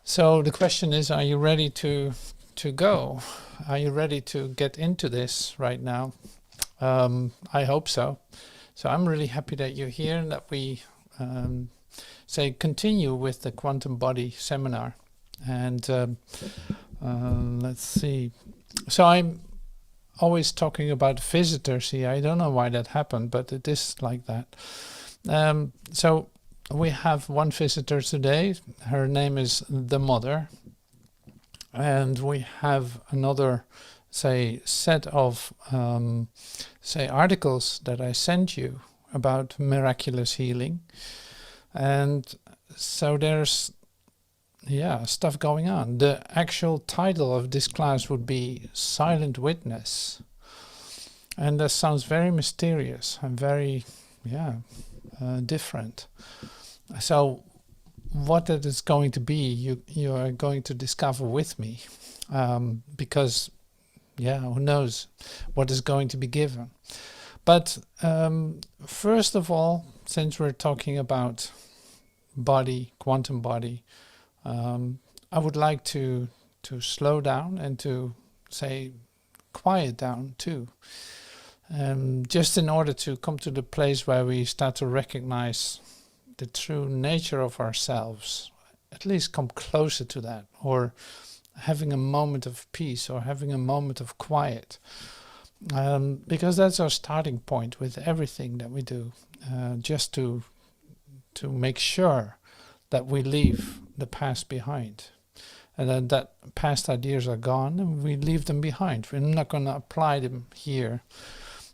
So the question is, are you ready to go? Are you ready to get into this right now? I hope so. So I'm really happy that you're here and that we continue with the Quantum Body seminar. And let's see. So I'm always talking about visitors here. I don't know why that happened, but it is like that. So we have one visitor today. Her name is the Mother. And we have another, set of, articles that I sent you about miraculous healing. And so there's, stuff going on. The actual title of this class would be Silent Witness. And that sounds very mysterious and very, different. So what it is going to be, you are going to discover with me, because, who knows what is going to be given. But first of all, since we're talking about body, quantum body, I would like to slow down and to quiet down too. Just in order to come to the place where we start to recognize the true nature of ourselves, at least come closer to that, or having a moment of peace or having a moment of quiet, because that's our starting point with everything that we do, just to make sure that we leave the past behind, and then that past ideas are gone and we leave them behind. We're not going to apply them here.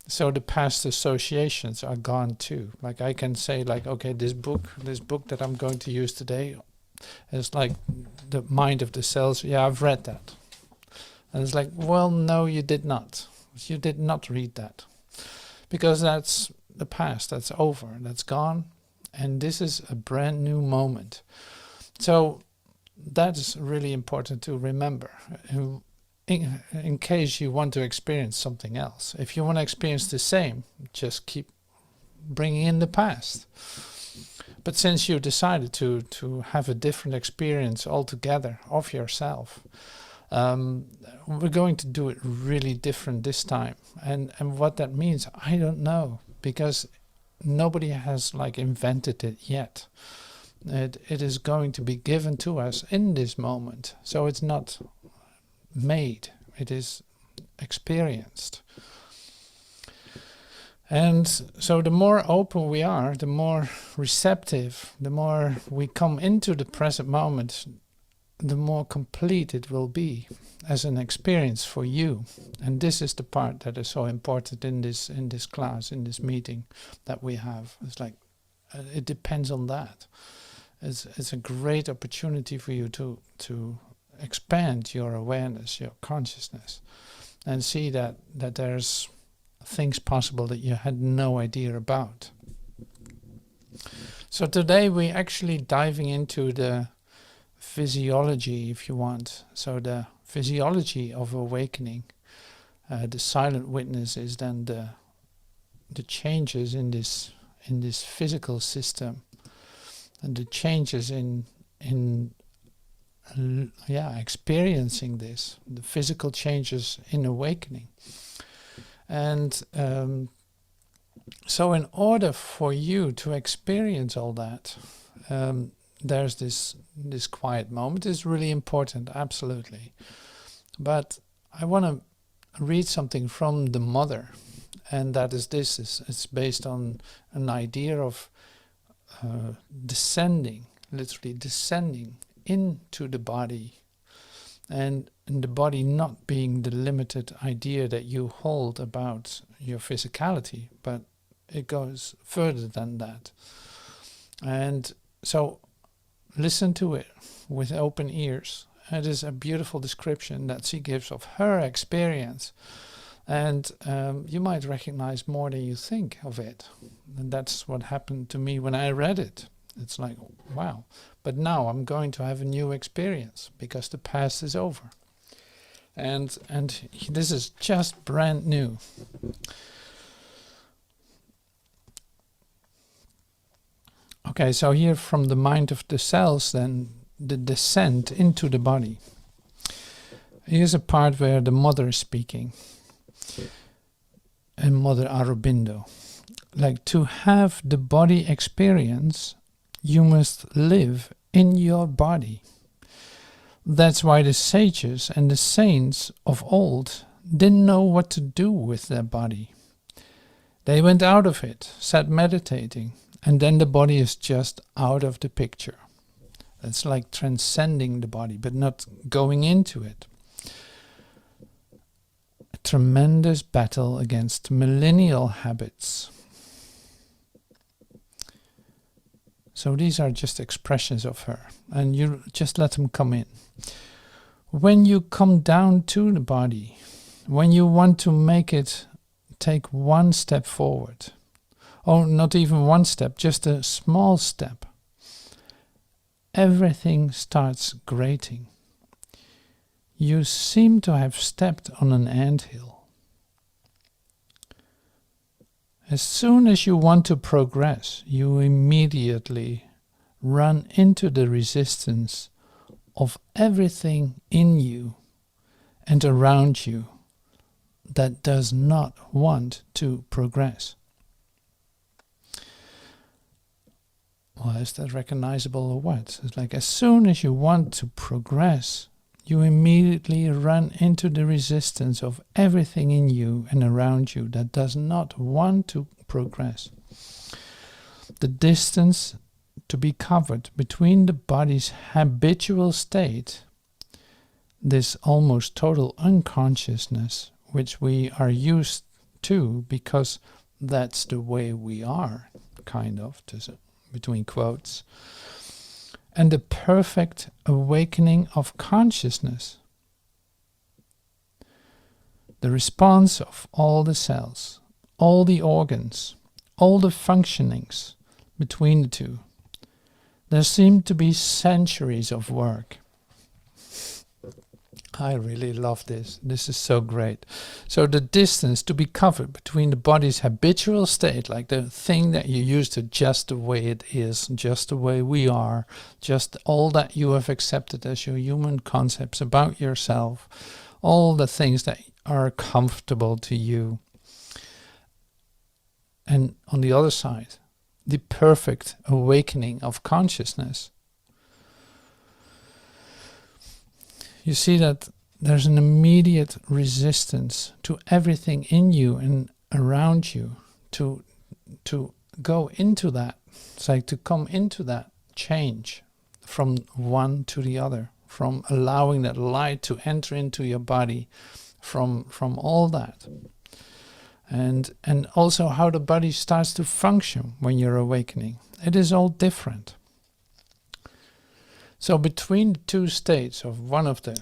So the past associations are gone too. Like I can say, okay, this book that I'm going to use today is like The Mind of the Cells. Yeah, I've read that. And it's like, well, no, you did not. You did not read that. Because that's the past, that's over, that's gone. And this is a brand new moment. So that is really important to remember. In case you want to experience something else. If you want to experience the same, just keep bringing in the past. But since you decided to have a different experience altogether of yourself, we're going to do it really different this time. And what that means, I don't know, because nobody has invented it yet. It is going to be given to us in this moment. So it's not made, it is experienced. And so the more open we are, the more receptive, the more we come into the present moment, the more complete it will be as an experience for you. And this is the part that is so important in this class, in this meeting that we have. It's like it depends on that. It's a great opportunity for you to expand your awareness, your consciousness, and see that there's things possible that you had no idea about. So today we're actually diving into the physiology, if you want. So the physiology of awakening. The silent witness is then the changes in this physical system, and the changes in experiencing this, the physical changes in awakening. And so in order for you to experience all that, there's this quiet moment. It's really important, absolutely. But I want to read something from the Mother, and that is this. It's based on an idea of literally descending into the body, and the body not being the limited idea that you hold about your physicality, but it goes further than that. And so listen to it with open ears. It is a beautiful description that she gives of her experience, and you might recognize more than you think of it. And that's what happened to me when I read it. It's like, wow, but now I'm going to have a new experience because the past is over. And this is just brand new. Okay, so here from the Mind of the Cells, then the descent into the body. Here's a part where the mother is speaking, and Mother Aurobindo. Like, to have the body experience, you must live in your body. That's why the sages and the saints of old didn't know what to do with their body. They went out of it, sat meditating, and then the body is just out of the picture. It's like transcending the body, but not going into it. A tremendous battle against millennial habits. So these are just expressions of her, and you just let them come in. When you come down to the body, when you want to make it take one step forward, or not even one step, just a small step, everything starts grating. You seem to have stepped on an anthill. As soon as you want to progress, you immediately run into the resistance of everything in you and around you that does not want to progress. Well, is that recognizable or what? It's like, as soon as you want to progress, you immediately run into the resistance of everything in you and around you that does not want to progress. The distance to be covered between the body's habitual state, this almost total unconsciousness, which we are used to because that's the way we are, kind of, between quotes, and the perfect awakening of consciousness. The response of all the cells, all the organs, all the functionings between the two. There seem to be centuries of work. I really love this. This is so great. So the distance to be covered between the body's habitual state, like the thing that you used to, just the way it is, just the way we are, just all that you have accepted as your human concepts about yourself, all the things that are comfortable to you. And on the other side, the perfect awakening of consciousness. You see that there's an immediate resistance to everything in you and around you to go into that. It's like to come into that change from one to the other, from allowing that light to enter into your body, from all that. And also how the body starts to function when you're awakening. It is all different. So between the two states of one of the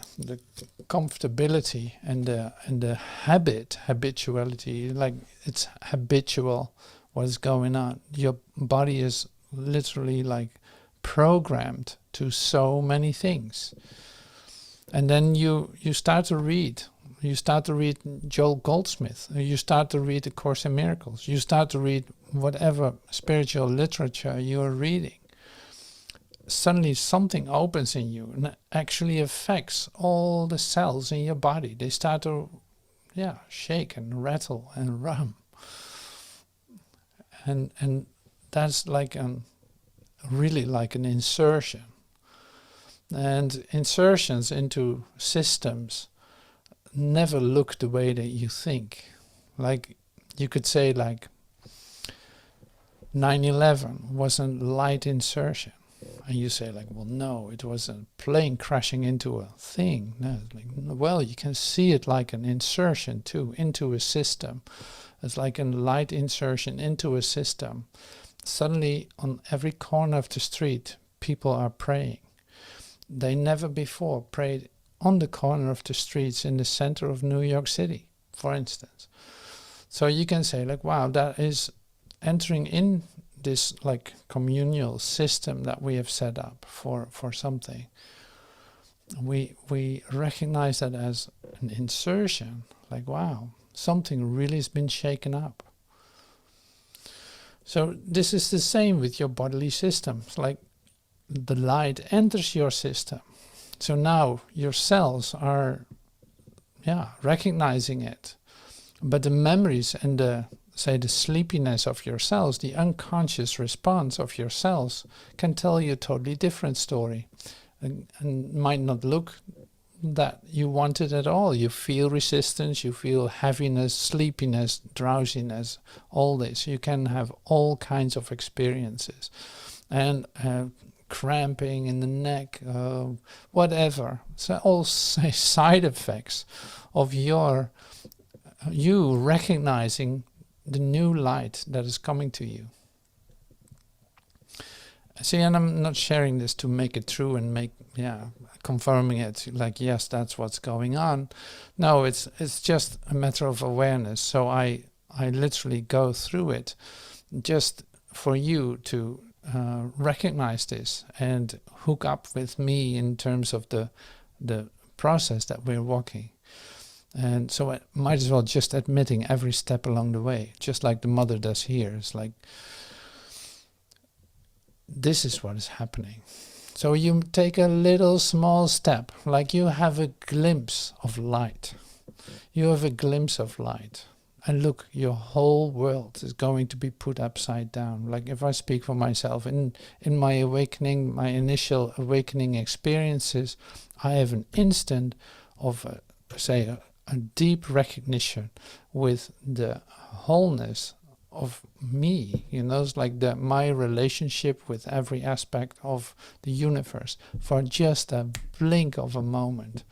comfortability and the habituality, like it's habitual what's going on. Your body is literally like programmed to so many things. And then you start to read. You start to read Joel Goldsmith. You start to read A Course in Miracles. You start to read whatever spiritual literature you're reading. Suddenly something opens in you and actually affects all the cells in your body. They start to shake and rattle and rum. And that's like really like an insertion. And insertions into systems never look the way that you think. Like you could say like 9/11 was a light insertion. And you say like, well, no, it was a plane crashing into a thing. No, like, well, you can see it like an insertion too, into a system. It's like a light insertion into a system. Suddenly on every corner of the street, people are praying. They never before prayed on the corner of the streets in the center of New York City, for instance. So you can say like, wow, that is entering in this like communal system that we have set up for something. We recognize that as an insertion, like, wow, something really has been shaken up. So this is the same with your bodily systems. Like the light enters your system. So now your cells are, recognizing it. But the memories and the sleepiness of your cells, the unconscious response of your cells, can tell you a totally different story, and might not look that you want it at all. You feel resistance, you feel heaviness, sleepiness, drowsiness, all this. You can have all kinds of experiences, and cramping in the neck, whatever. So all side effects of you recognizing the new light that is coming to you. See, and I'm not sharing this to make it true and confirming it like, yes, that's what's going on. No, it's just a matter of awareness. So I literally go through it just for you to recognize this and hook up with me in terms of the process that we're walking. And so I might as well just admitting every step along the way, just like the mother does here. It's like, this is what is happening. So you take a little small step, like you have a glimpse of light. You have a glimpse of light. And look, your whole world is going to be put upside down. Like if I speak for myself, in my awakening, my initial awakening experiences, I have an instant of, a deep recognition with the wholeness of me. It's like my relationship with every aspect of the universe for just a blink of a moment.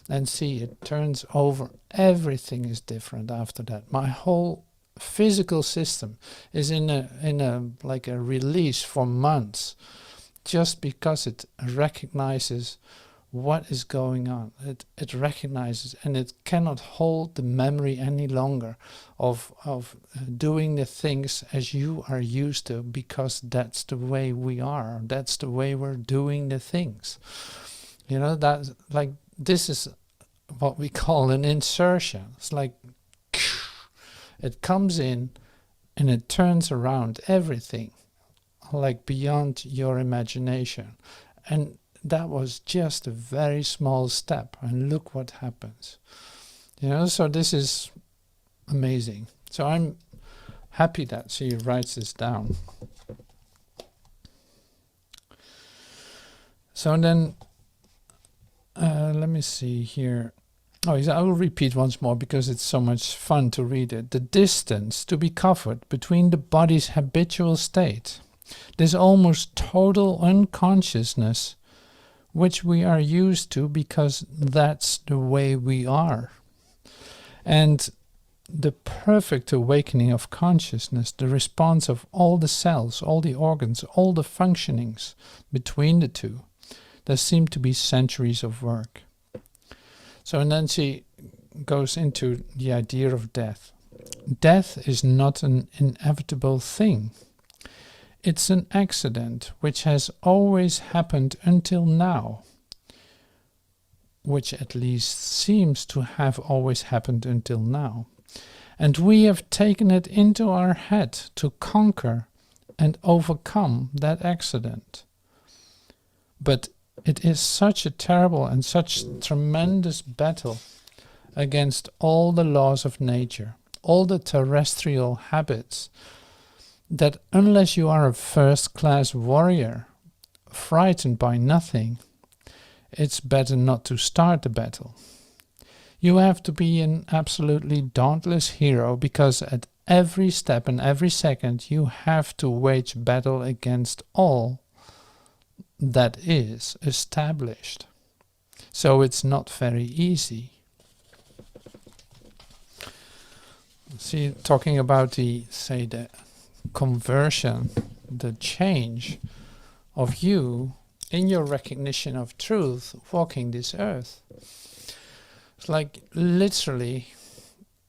And see, it turns over. Everything is different after that. My whole physical system is in a release for months, just because it recognizes what is going on. It recognizes, and it cannot hold the memory any longer of doing the things as you are used to, because that's the way we are. That's the way we're doing the things. That's like, this is what we call an insertion. It's like it comes in and it turns around everything, like beyond your imagination. And that was just a very small step, and look what happens. So this is amazing. So I'm happy that she writes this down. So then let me see here. I will repeat once more because it's so much fun to read it. The distance to be covered between the body's habitual state, this almost total unconsciousness, which we are used to because that's the way we are. And the perfect awakening of consciousness, the response of all the cells, all the organs, all the functionings between the two, there seem to be centuries of work. So, and then she goes into the idea of death. Death is not an inevitable thing. It's an accident which has always happened until now, which at least seems to have always happened until now. And we have taken it into our head to conquer and overcome that accident. But it is such a terrible and such tremendous battle against all the laws of nature, all the terrestrial habits, that unless you are a first-class warrior, frightened by nothing, it's better not to start the battle. You have to be an absolutely dauntless hero, because at every step and every second you have to wage battle against all that is established. So it's not very easy. See, talking about the conversion, the change of you in your recognition of truth, walking this earth. It's like literally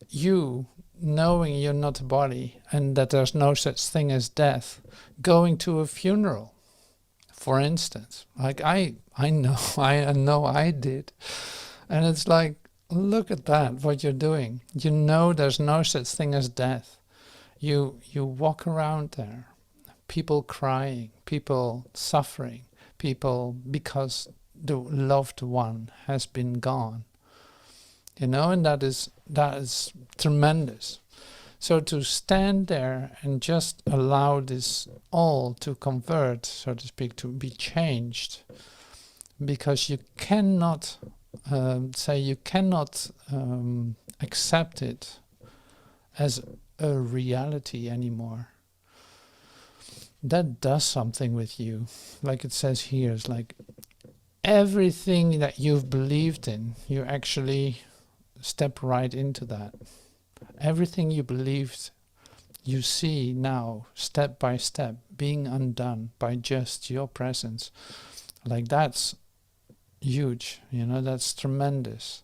you knowing you're not a body and that there's no such thing as death, going to a funeral, for instance. Like I know I did. And it's like, look at that, what you're doing. You know there's no such thing as death. You walk around there, people crying, people suffering, people because the loved one has been gone. You know, and that is tremendous. So to stand there and just allow this all to convert, so to speak, to be changed, because you cannot accept it as a reality anymore. That does something with you. Like it says here, it's like everything that you've believed in, you actually step right into that. Everything you believed, you see now, step by step, being undone by just your presence. Like that's huge, you know, that's tremendous.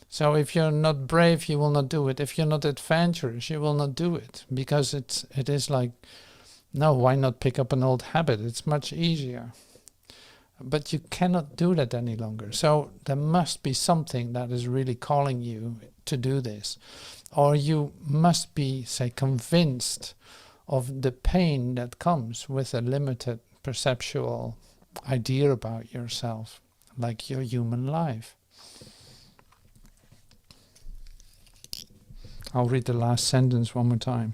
So if you're not brave, you will not do it. If you're not adventurous, you will not do it. Because it is like, no, why not pick up an old habit? It's much easier. But you cannot do that any longer. So there must be something that is really calling you to do this. Or you must be, say, convinced of the pain that comes with a limited perceptual idea about yourself, like your human life. I'll read the last sentence one more time.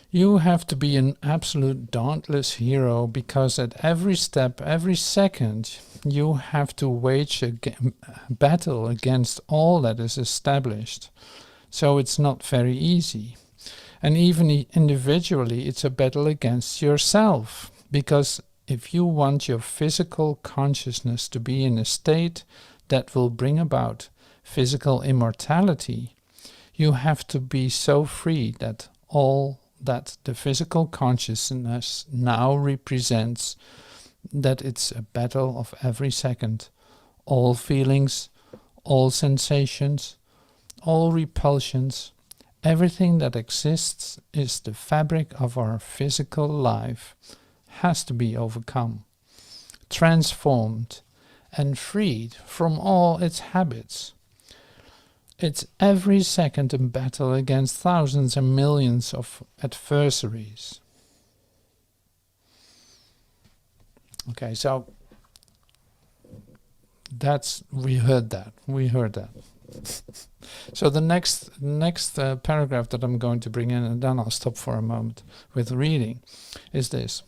You have to be an absolute dauntless hero, because at every step, every second, you have to wage a battle against all that is established. So it's not very easy. And even individually, it's a battle against yourself, because if you want your physical consciousness to be in a state that will bring about physical immortality, you have to be so free that all that the physical consciousness now represents, that it's a battle of every second. All feelings, all sensations, all repulsions, everything that exists is the fabric of our physical life, has to be overcome, transformed, and freed from all its habits. It's every second a battle against thousands and millions of adversaries. Okay, so we heard that. So the next paragraph that I'm going to bring in, and then I'll stop for a moment with reading, is this.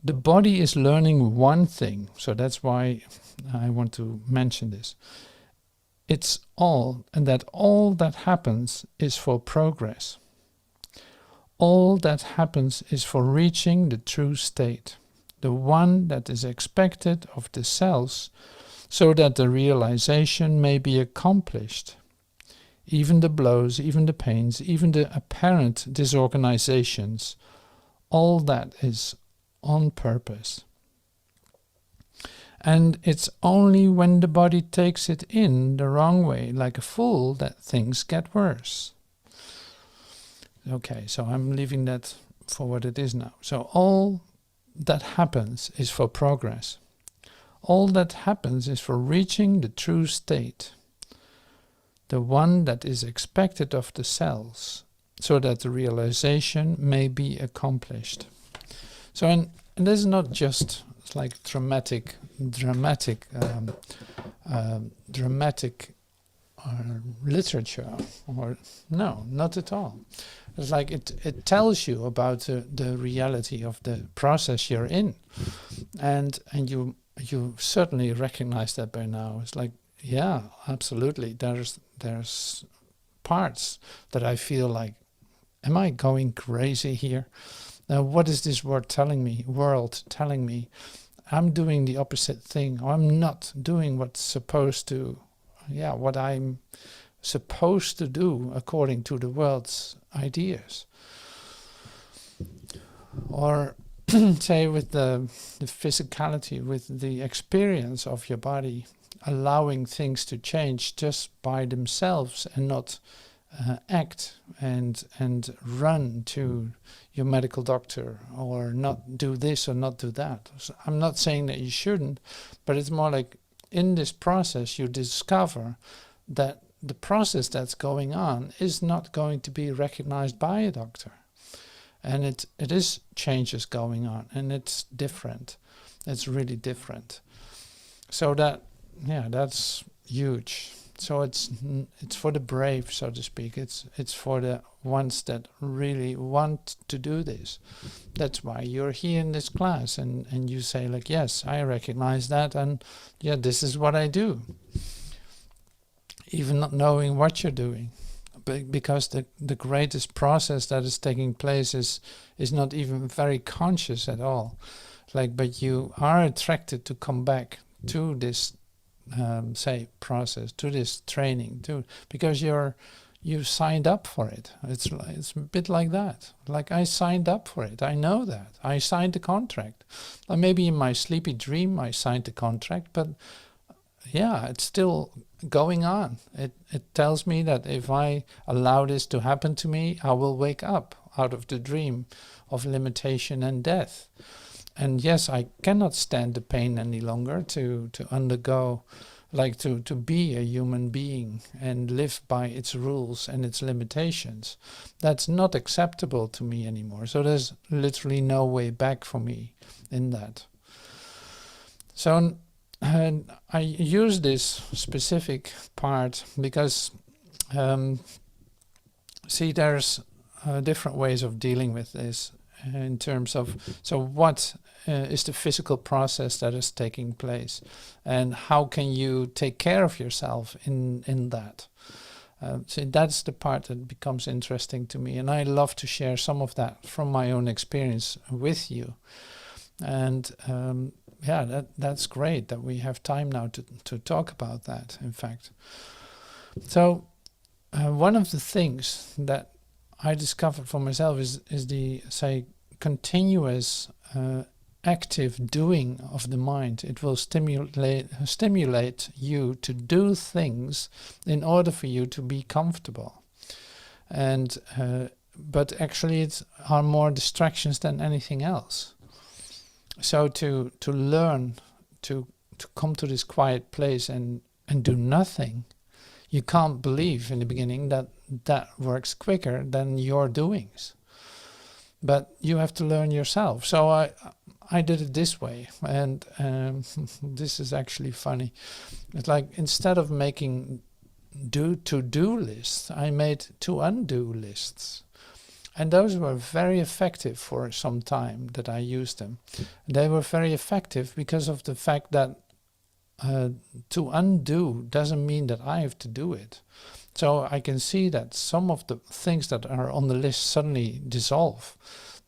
The body is learning one thing, so that's why I want to mention this. It's all, and that all that happens is for progress. All that happens is for reaching the true state, the one that is expected of the cells, so that the realization may be accomplished. Even the blows, even the pains, even the apparent disorganizations, all that is on purpose. And it's only when the body takes it in the wrong way, like a fool, that things get worse. Okay, so I'm leaving that for what it is now. So all that happens is for progress. All that happens is for reaching the true state, the one that is expected of the cells, so that the realization may be accomplished. So, and this is not just like dramatic literature, or no, not at all. It's like it tells you about the reality of the process you're in, and you certainly recognize that by now. It's like, yeah, absolutely. There's parts that I feel like, am I going crazy here? Now, what is this world telling me? I'm doing the opposite thing, or I'm not doing what I'm supposed to do according to the world's ideas. Or say with the physicality, with the experience of your body, allowing things to change just by themselves and not act and run to your medical doctor, or not do this or not do that. So I'm not saying that you shouldn't, but it's more like in this process you discover that the process that's going on is not going to be recognized by a doctor. And it is changes going on, and it's different. It's really different. So that's huge. So it's for the brave, so to speak. It's for the ones that really want to do this. That's why you're here in this class, and you say like, yes, I recognize that, and yeah, this is what I do. Even not knowing what you're doing. Because the greatest process that is taking place is not even very conscious at all. But you are attracted to come back to this process, to this training, because you signed up for it. It's a bit like that. Like, I signed up for it. I know that. I signed the contract. Maybe in my sleepy dream I signed the contract, but yeah, it's still going on. It tells me that if I allow this to happen to me, I will wake up out of the dream of limitation and death. And yes, I cannot stand the pain any longer to undergo, to be a human being and live by its rules and its limitations. That's not acceptable to me anymore. So there's literally no way back for me in that. So and I use this specific part because, there's different ways of dealing with this in terms of, so what is the physical process that is taking place, and how can you take care of yourself in that? So that's the part that becomes interesting to me, and I love to share some of that from my own experience with you. And that's great that we have time now to talk about that, in fact. So one of the things that I discovered for myself is the, continuous active doing of the mind. It will stimulate you to do things in order for you to be comfortable. And but actually it are more distractions than anything else. So to learn to come to this quiet place and do nothing, you can't believe in the beginning that works quicker than your doings. But you have to learn yourself. So I did it this way, and this is actually funny. It's like, instead of making to-do lists, I made to-undo lists. And those were very effective for some time that I used them. They were very effective because of the fact that to undo doesn't mean that I have to do it. So I can see that some of the things that are on the list suddenly dissolve,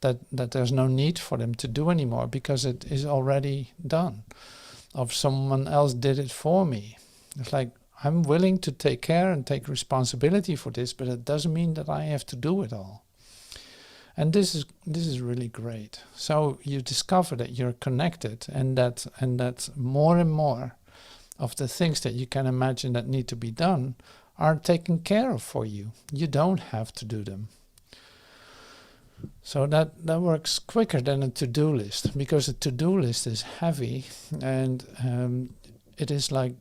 that there's no need for them to do anymore because it is already done, or someone else did it for me. It's like, I'm willing to take care and take responsibility for this, but it doesn't mean that I have to do it all. And this is really great. So you discover that you're connected, and that more and more of the things that you can imagine that need to be done are taken care of for you. You don't have to do them. So that works quicker than a to-do list, because a to-do list is heavy, and it is like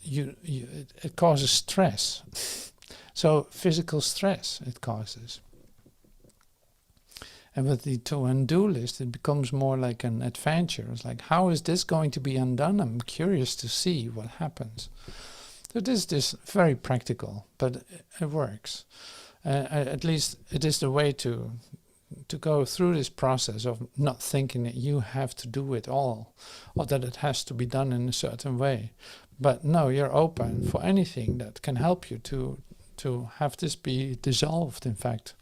it causes stress. So physical stress it causes. And with the to-undo list, it becomes more like an adventure. It's like, how is this going to be undone? I'm curious to see what happens. So this is very practical, but it works. At least it is the way to go through this process of not thinking that you have to do it all, or that it has to be done in a certain way. But no, you're open for anything that can help you to have this be dissolved, in fact.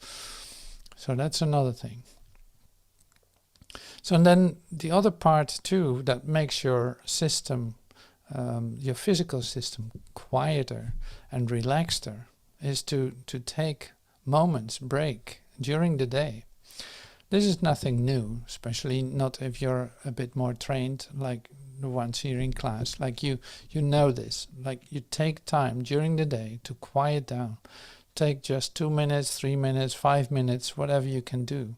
So that's another thing. So then the other part too that makes your system, your physical system, quieter and relaxeder is to take moments, break during the day. This is nothing new, especially not if you're a bit more trained like the ones here in class. Like you know this. Like, you take time during the day to quiet down. Take just 2 minutes, 3 minutes, 5 minutes, whatever you can do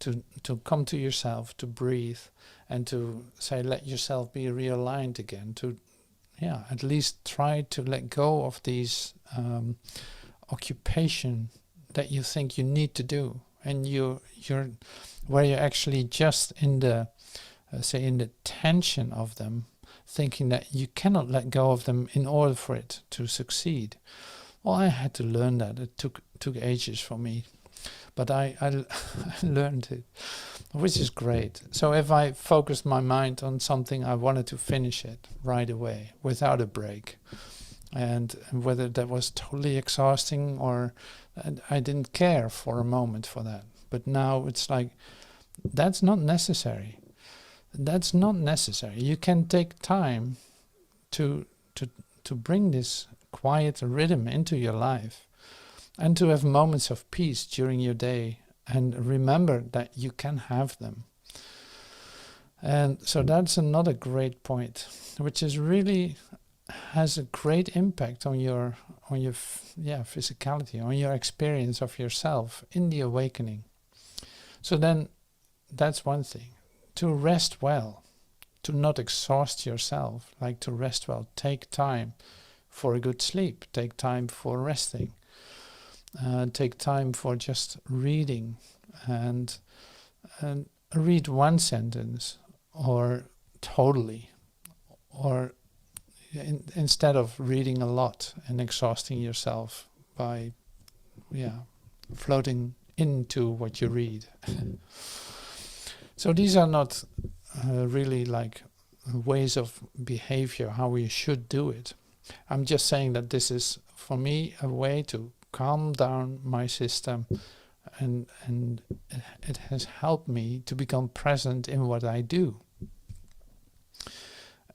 to come to yourself, to breathe, and to let yourself be realigned again, to at least try to let go of these occupation that you think you need to do, and you're where you're actually just in the say in the tension of them, thinking that you cannot let go of them in order for it to succeed. Well, I had to learn that. It took ages for me, but I learned it, which is great. So if I focused my mind on something, I wanted to finish it right away without a break. And whether that was totally exhausting or I didn't care for a moment for that. But now it's like, that's not necessary. That's not necessary. You can take time to bring this quiet rhythm into your life and to have moments of peace during your day, and remember that you can have them. And so that's another great point, which is really has a great impact on your physicality, on your experience of yourself in the awakening. So then that's one thing. To rest well, to not exhaust yourself, like to rest well, take time for a good sleep, take time for resting, take time for just reading and read one sentence or totally, or instead of reading a lot and exhausting yourself by floating into what you read. So these are not really like ways of behavior, how we should do it. I'm just saying that this is, for me, a way to calm down my system, and it has helped me to become present in what I do.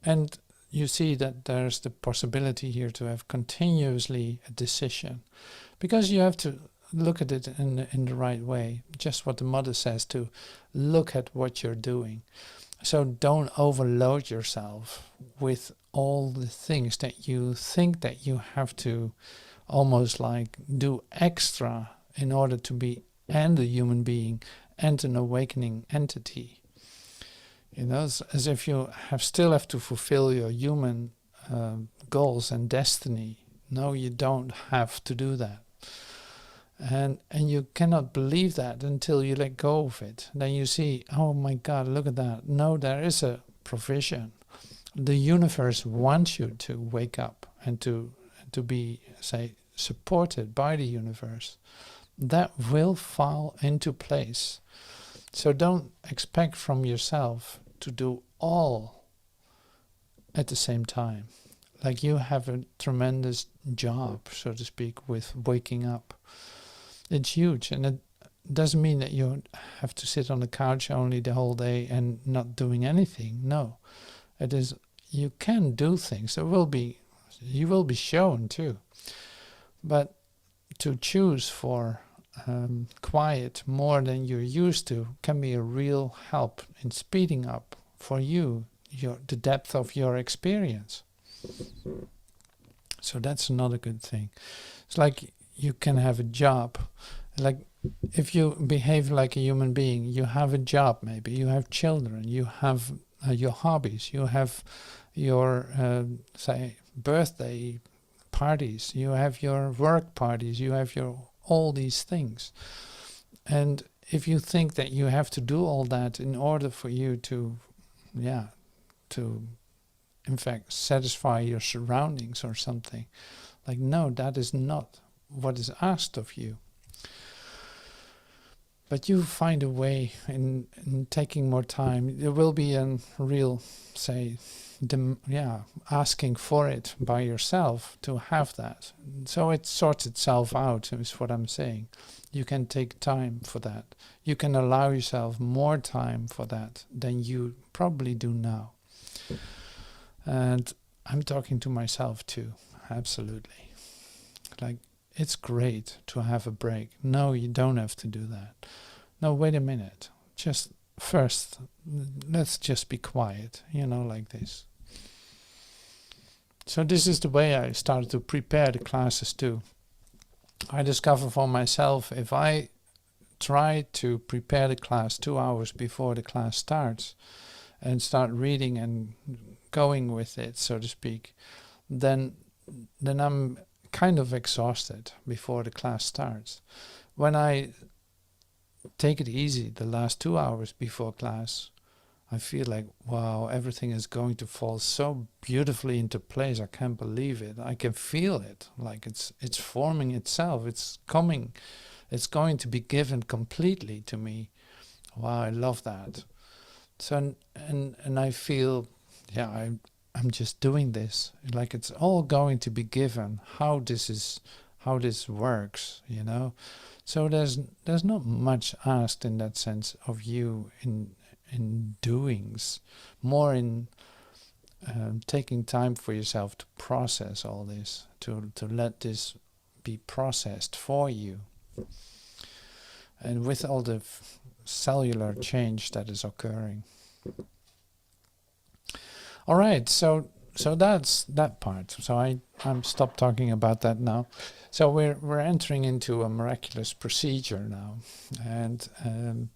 And you see that there's the possibility here to have continuously a decision, because you have to look at it in the right way. Just what the mother says, to look at what you're doing. So don't overload yourself with all the things that you think that you have to almost like do extra in order to be and a human being and an awakening entity. You know, as if you still have to fulfill your human goals and destiny. No, you don't have to do that. And you cannot believe that until you let go of it. Then you see, oh my God, look at that. No, there is a provision. The universe wants you to wake up and to be, say, supported by the universe. That will fall into place. So don't expect from yourself to do all at the same time. Like you have a tremendous job, so to speak, with waking up. It's huge, and it doesn't mean that you have to sit on the couch only the whole day and not doing anything. No, it is, you can do things. You will be shown too. But to choose for quiet more than you're used to can be a real help in speeding up for you the depth of your experience. So that's another good thing. It's like you can have a job. Like if you behave like a human being, you have a job, maybe you have children, you have your hobbies, you have your say birthday parties, you have your work parties, you have your all these things. And if you think that you have to do all that in order for you to in fact satisfy your surroundings or something, like no, that is not what is asked of you. But you find a way in taking more time. There will be a real, say, asking for it by yourself to have that. So it sorts itself out, is what I'm saying. You can take time for that. You can allow yourself more time for that than you probably do now. And I'm talking to myself too, absolutely. Like, it's great to have a break. No, you don't have to do that. No, wait a minute. Just first, let's just be quiet, like this. So this is the way I started to prepare the classes too. I discovered for myself, if I try to prepare the class 2 hours before the class starts and start reading and going with it, so to speak, then I'm kind of exhausted before the class starts. When I take it easy the last 2 hours before class. I feel like, wow, everything is going to fall so beautifully into place. I can't believe it. I can feel it. Like it's forming itself. It's coming. It's going to be given completely to me. Wow, I love that. So and I feel, yeah, I'm just doing this. Like it's all going to be given. How this works, you know. So there's not much asked in that sense of you in doings, more in taking time for yourself to process all this, to let this be processed for you, and with all the cellular change that is occurring. All right, so that's that part. So I'm stopped talking about that now. So we're entering into a miraculous procedure now, and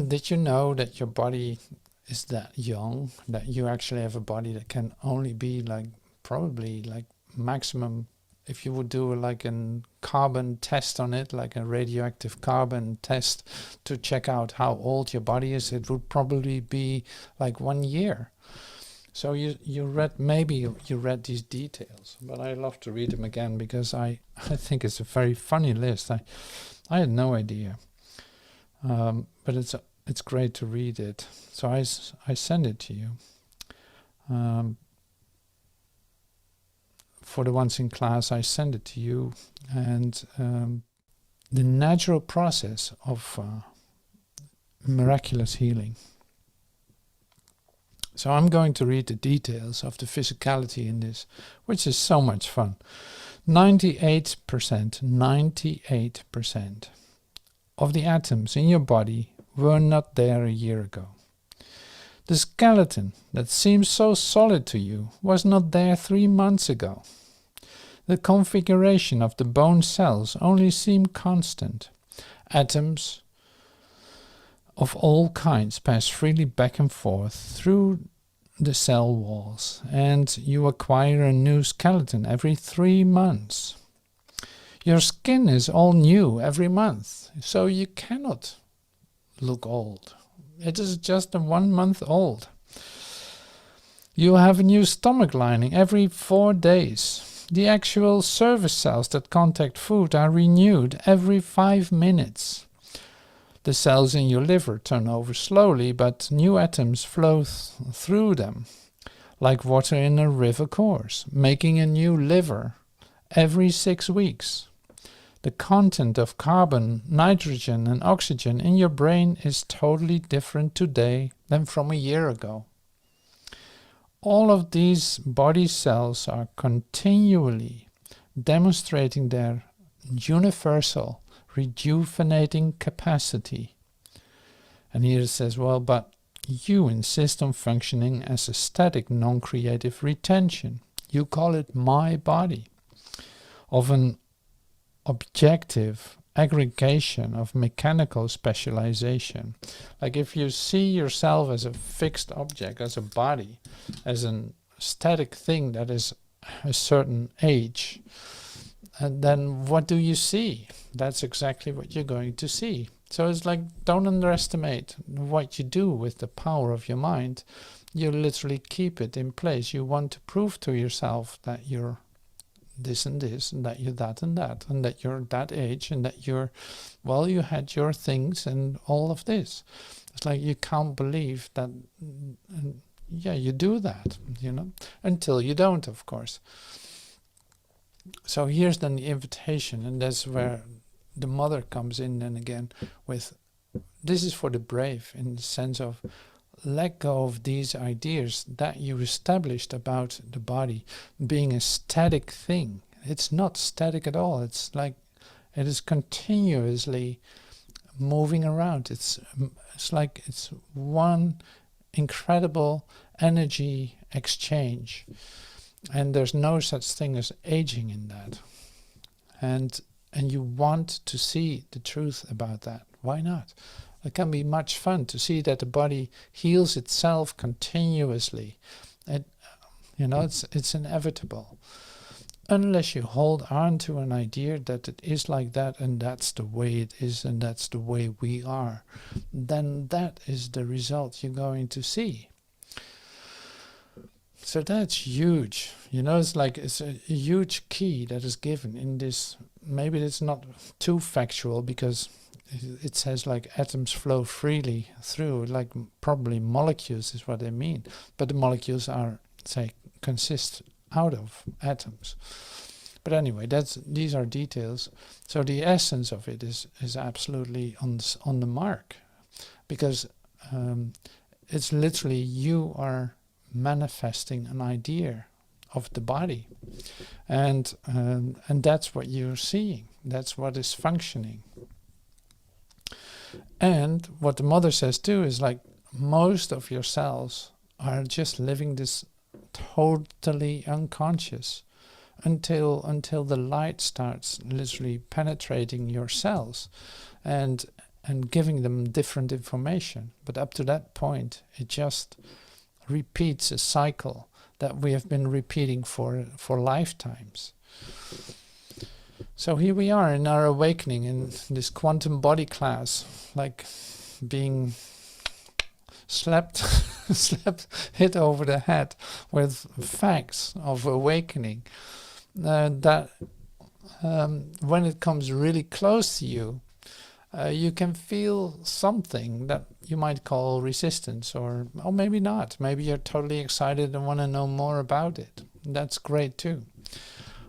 did you know that your body is that young, that you actually have a body that can only be like probably like maximum, if you would do like a carbon test on it, like a radioactive carbon test to check out how old your body is, it would probably be like 1 year. So you read, maybe you read these details, but I love to read them again because I think it's a very funny list. I had no idea, but it's great to read it. So I send it to you. For the ones in class, I send it to you, and the natural process of miraculous healing. So I'm going to read the details of the physicality in this, which is so much fun. 98% of the atoms in your body were not there a year ago. The skeleton that seems so solid to you was not there 3 months ago. The configuration of the bone cells only seem constant. Atoms of all kinds pass freely back and forth through the cell walls, and you acquire a new skeleton every 3 months. Your skin is all new every month, so you cannot look old. It is just 1 month old. You have a new stomach lining every 4 days. The actual surface cells that contact food are renewed every 5 minutes. The cells in your liver turn over slowly, but new atoms flow through them, like water in a river course, making a new liver every 6 weeks. The content of carbon, nitrogen, and oxygen in your brain is totally different today than from a year ago. All of these body cells are continually demonstrating their universal rejuvenating capacity. And here it says, well, but you insist on functioning as a static, non-creative retention. You call it my body, of an objective aggregation of mechanical specialization. Like if you see yourself as a fixed object, as a body, as a static thing that is a certain age, and then what do you see? That's exactly what you're going to see. So it's like, don't underestimate what you do with the power of your mind. You literally keep it in place. You want to prove to yourself that you're this and this, and that you're that and that, and that you're that age, and that you're, well, you had your things and all of this. It's like you can't believe that, yeah, you do that, you know, until you don't, of course. So here's then the invitation, and that's where the mother comes in then again with, this is for the brave, in the sense of let go of these ideas that you established about the body being a static thing. It's not static at all. It's like it is continuously moving around. It's like it's one incredible energy exchange. And there's no such thing as aging in that. And you want to see the truth about that. Why not? It can be much fun to see that the body heals itself continuously. It's inevitable. unless you hold on to an idea that it is like that and that's the way it is and that's the way we are, then that is the result you're going to see. So that's huge. It's a huge key that is given in this. Maybe it's not too factual because it says like atoms flow freely through, like probably molecules is what they mean. But the molecules are, say, consist out of atoms. But anyway, these are details. So the essence of it is absolutely on the mark, because it's literally you are manifesting an idea of the body, and that's what you're seeing. That's what is functioning. And what the mother says too is like most of your cells are just living this totally unconscious until the light starts literally penetrating your cells and giving them different information. But up to that point, it just repeats a cycle that we have been repeating for lifetimes. So here we are in our awakening in this quantum body class, like being hit over the head with facts of awakening, that when it comes really close to you, you can feel something that you might call resistance, or maybe not. Maybe you're totally excited and want to know more about it. That's great too.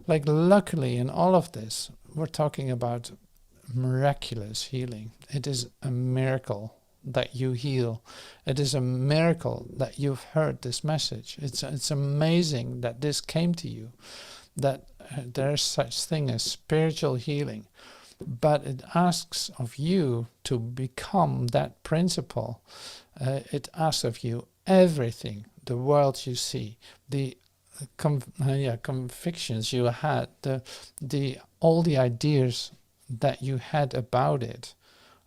Like, luckily in all of this, we're talking about miraculous healing. It is a miracle that you heal. It is a miracle that you've heard this message. It's amazing that this came to you, that there's such thing as spiritual healing. But it asks of you to become that principle. It asks of you everything, the world you see, the convictions you had, all the ideas that you had about it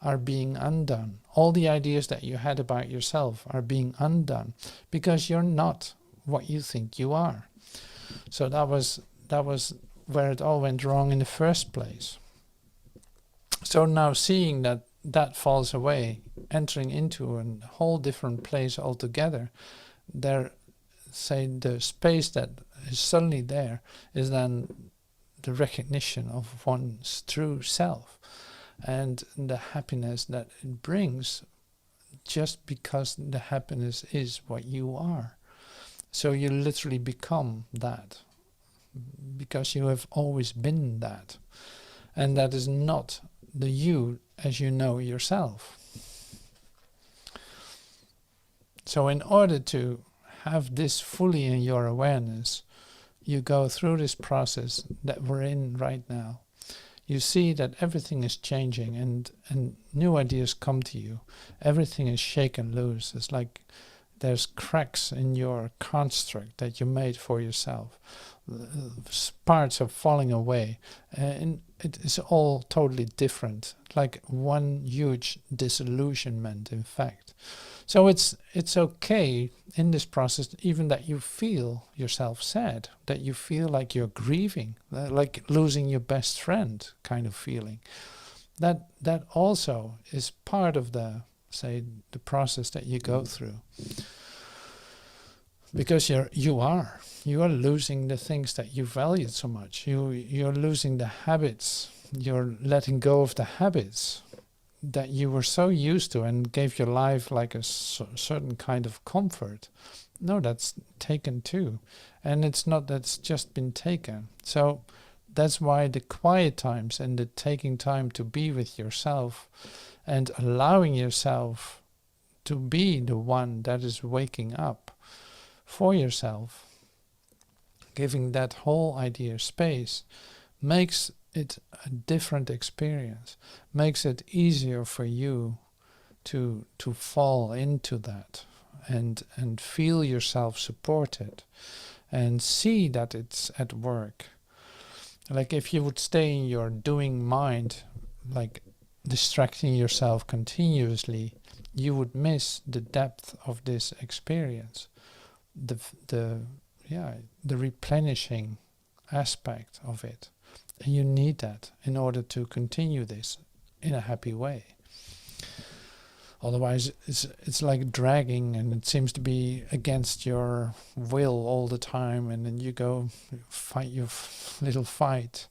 are being undone. All the ideas that you had about yourself are being undone because you're not what you think you are. So that was where it all went wrong in the first place. So now seeing that falls away, entering into a whole different place altogether, the space that is suddenly there is then the recognition of one's true self and the happiness that it brings just because the happiness is what you are. So you literally become that because you have always been that, and that is not the you as you know yourself. So in order to have this fully in your awareness, you go through this process that we're in right now. You see that everything is changing and new ideas come to you. Everything is shaken loose. It's like there's cracks in your construct that you made for yourself. Parts are falling away, and it is all totally different, like one huge disillusionment, in fact. So it's okay in this process, even that you feel yourself sad, that you feel like you're grieving, like losing your best friend kind of feeling. That also is part of the process that you go through. Because you are losing the things that you valued so much. You're losing the habits. You're letting go of the habits that you were so used to and gave your life like a certain kind of comfort. No, that's taken too. And it's not that's just been taken. So that's why the quiet times and the taking time to be with yourself and allowing yourself to be the one that is waking up for yourself, giving that whole idea space, makes it a different experience, makes it easier for you to fall into that and feel yourself supported and see that it's at work. Like if you would stay in your doing mind, like distracting yourself continuously, you would miss the depth of this experience. The replenishing aspect of it. And you need that in order to continue this in a happy way. Otherwise, it's like dragging, and it seems to be against your will all the time, and then you go fight your little fight.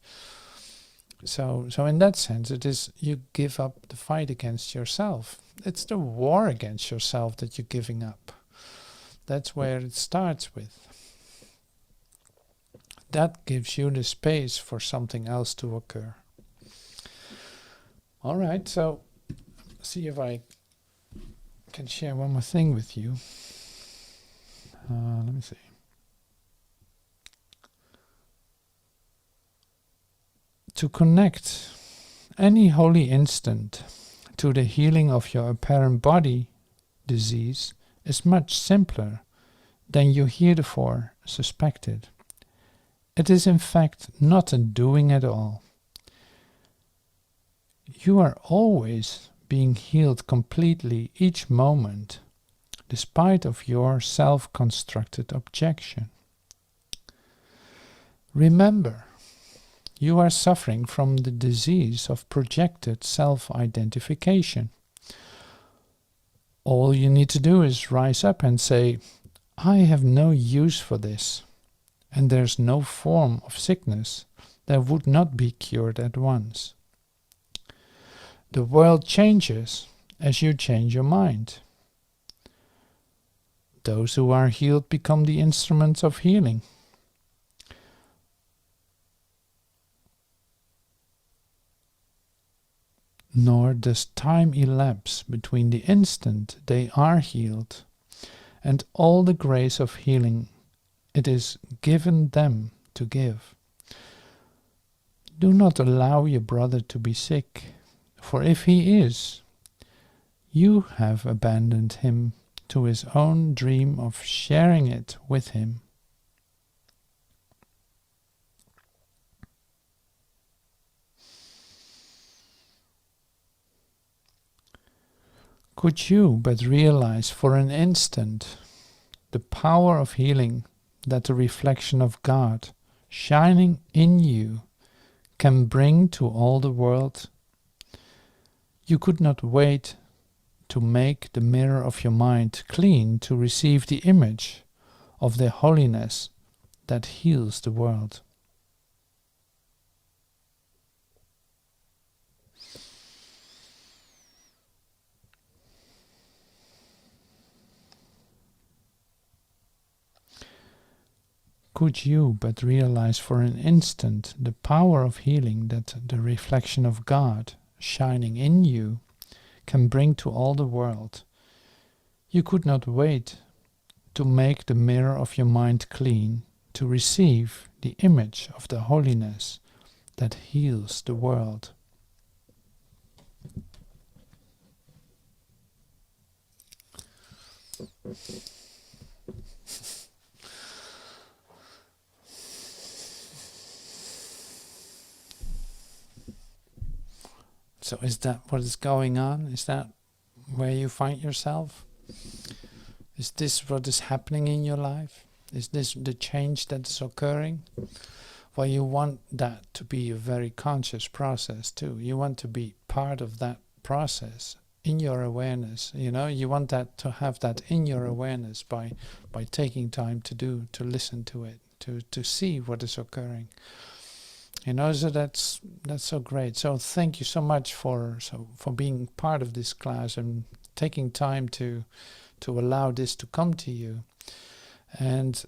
So in that sense, it is you give up the fight against yourself. It's the war against yourself that you're giving up. That's where it starts with. That gives you the space for something else to occur. All right, so see if I can share one more thing with you. Let me see. To connect any holy instant to the healing of your apparent body disease is much simpler than you heretofore suspected. It is in fact not a doing at all. You are always being healed completely each moment, despite of your self-constructed objection. Remember, you are suffering from the disease of projected self-identification. All you need to do is rise up and say, I have no use for this, and there's no form of sickness that would not be cured at once. The world changes as you change your mind. Those who are healed become the instruments of healing. Nor does time elapse between the instant they are healed and all the grace of healing it is given them to give. Do not allow your brother to be sick, for if he is, you have abandoned him to his own dream of sharing it with him. Could you but realize for an instant the power of healing that the reflection of God shining in you can bring to all the world, you could not wait to make the mirror of your mind clean to receive the image of the holiness that heals the world. Could you but realize for an instant the power of healing that the reflection of God shining in you can bring to all the world, you could not wait to make the mirror of your mind clean to receive the image of the holiness that heals the world. So is that what is going on? Is that where you find yourself? Is this what is happening in your life? Is this the change that is occurring? Well, you want that to be a very conscious process too. You want to be part of that process in your awareness. You know, you want that to have that in your awareness by taking time to listen to it, to see what is occurring. You know, so that's so great. So thank you so much for being part of this class and taking time to allow this to come to you, and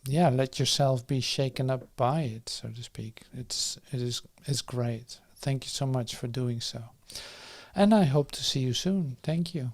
let yourself be shaken up by it, so to speak. It's great. Thank you so much for doing so, and I hope to see you soon. Thank you.